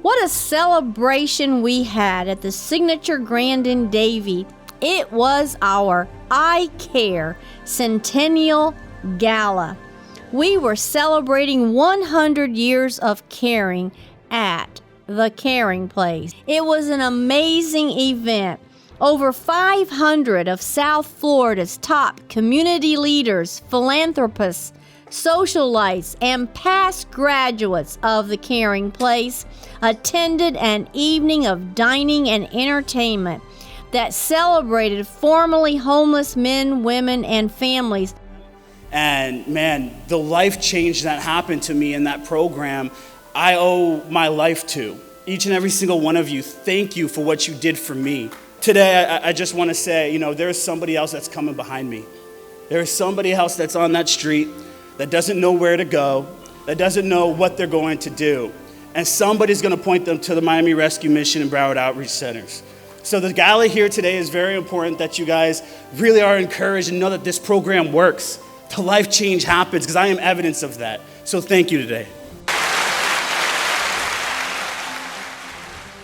What a celebration we had at the Signature Grand in Davie. It was our I Care Centennial Gala. We were celebrating 100 years of caring at the Caring Place. It was an amazing event. Over 500 of South Florida's top community leaders, philanthropists, socialites, and past graduates of the Caring Place attended an evening of dining and entertainment that celebrated formerly homeless men, women, and families. And man, the life change that happened to me in that program, I owe my life to. Each and every single one of you, thank you for what you did for me. Today, I just want to say, there's somebody else that's coming behind me. There is somebody else that's on that street that doesn't know where to go, that doesn't know what they're going to do. And somebody's going to point them to the Miami Rescue Mission and Broward Outreach Centers. So the gala here today is very important that you guys really are encouraged and know that this program works. The life change happens, because I am evidence of that. So thank you today.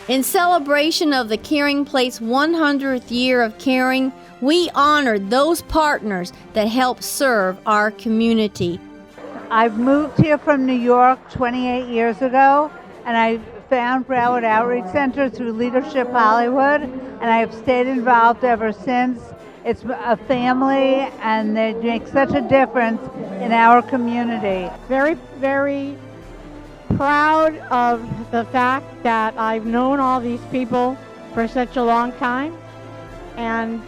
In celebration of the Caring Place 100th year of caring, we honored those partners that help serve our community. I've moved here from New York 28 years ago, and I found Broward Outreach Center through Leadership Hollywood, and I have stayed involved ever since. It's a family, and they make such a difference in our community. Very, very proud of the fact that I've known all these people for such a long time, and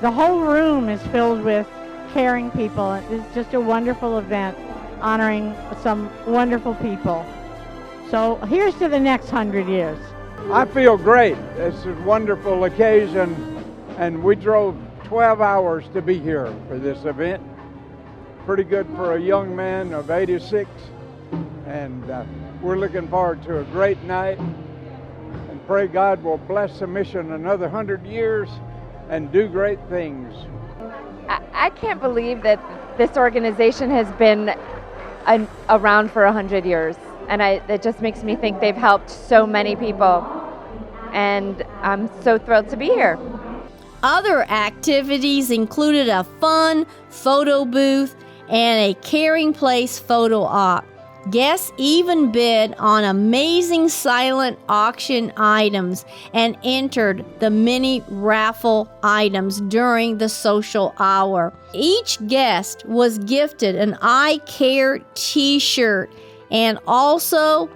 the whole room is filled with caring people. It's just a wonderful event honoring some wonderful people. So here's to the next 100 years. I feel great. It's a wonderful occasion, and we drove 12 hours to be here for this event. Pretty good for a young man of 86, and we're looking forward to a great night, and pray God will bless the mission another 100 years and do great things. I can't believe that this organization has been around for 100 years, and it just makes me think they've helped so many people, and I'm so thrilled to be here. Other activities included a fun photo booth and a Caring Place photo op. Guests even bid on amazing silent auction items and entered the mini raffle items during the social hour. Each guest was gifted an I Care t-shirt and also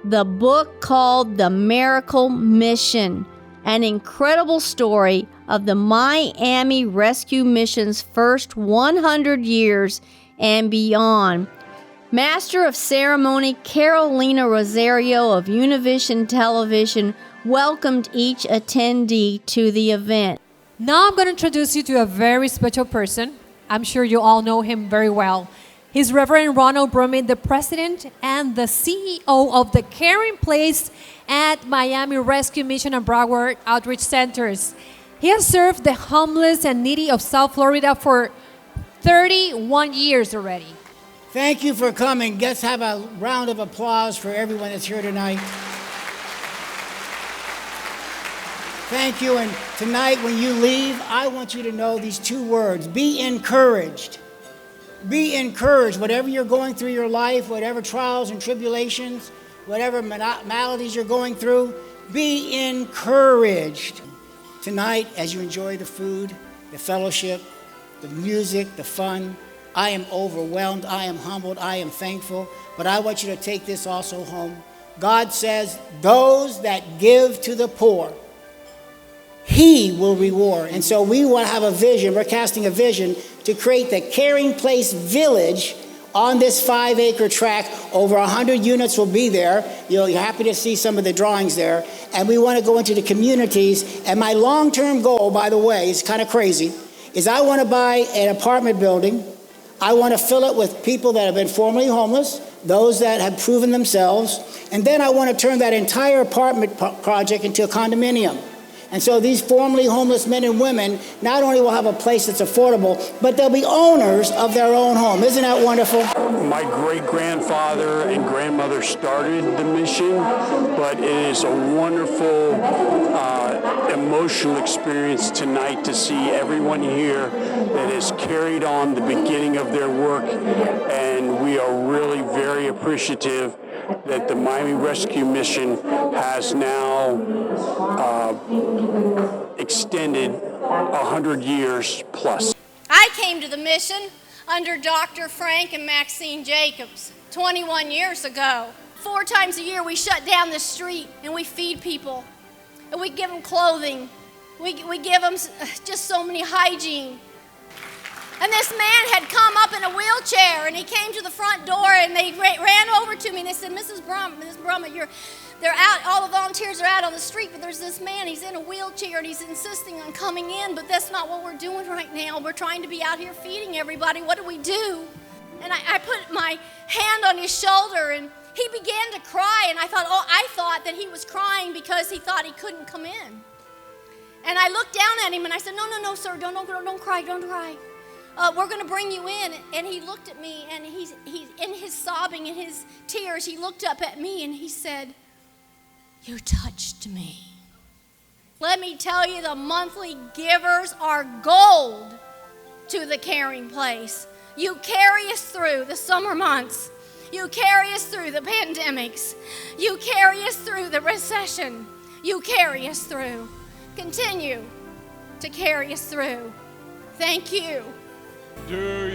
the book called The Miracle Mission, an incredible story of the Miami Rescue Mission's first 100 years and beyond. Master of Ceremony Carolina Rosario of Univision Television welcomed each attendee to the event. Now I'm going to introduce you to a very special person. I'm sure you all know him very well. He's Reverend Ronald Brummitt, the president and the CEO of the Caring Place at Miami Rescue Mission and Broward Outreach Centers. He has served the homeless and needy of South Florida for 31 years already. Thank you for coming. Let's have a round of applause for everyone that's here tonight. Thank you. And tonight when you leave, I want you to know these two words. Be encouraged. Be encouraged. Whatever you're going through your life, whatever trials and tribulations, whatever maladies you're going through, be encouraged. Tonight, as you enjoy the food, the fellowship, the music, the fun, I am overwhelmed, I am humbled, I am thankful, but I want you to take this also home. God says, those that give to the poor, He will reward. And so we want to have a vision, we're casting a vision to create the Caring Place Village on this 5-acre tract. Over 100 units will be there. You're happy to see some of the drawings there. And we want to go into the communities. And my long-term goal, by the way, is kind of crazy, is I want to buy an apartment building. I want to fill it with people that have been formerly homeless, those that have proven themselves, and then I want to turn that entire apartment project into a condominium. And so these formerly homeless men and women not only will have a place that's affordable, but they'll be owners of their own home. Isn't that wonderful? My great-grandfather and grandmother started the mission, but it is a wonderful, emotional experience tonight to see everyone here that has carried on the beginning of their work, and we are really very appreciative that the Miami Rescue Mission has now extended 100 years plus. I came to the mission under Dr. Frank and Maxine Jacobs 21 years ago. 4 times a year we shut down the street and we feed people. And we give them clothing. We give them just so many hygiene. And this man had come up in a wheelchair, and he came to the front door, and they ran over to me, and they said, Mrs. Brummitt, they're out, all the volunteers are out on the street, but there's this man, he's in a wheelchair, and he's insisting on coming in, but that's not what we're doing right now. We're trying to be out here feeding everybody. What do we do? And I put my hand on his shoulder, and he began to cry, and I thought that he was crying because he thought he couldn't come in. And I looked down at him, and I said, no, sir, don't cry. We're going to bring you in. And he looked at me, and he's in his sobbing and his tears, he looked up at me and he said, "You touched me." Let me tell you, the monthly givers are gold to the Caring Place. You carry us through the summer months. You carry us through the pandemics. You carry us through the recession. You carry us through. Continue to carry us through. Thank you. Do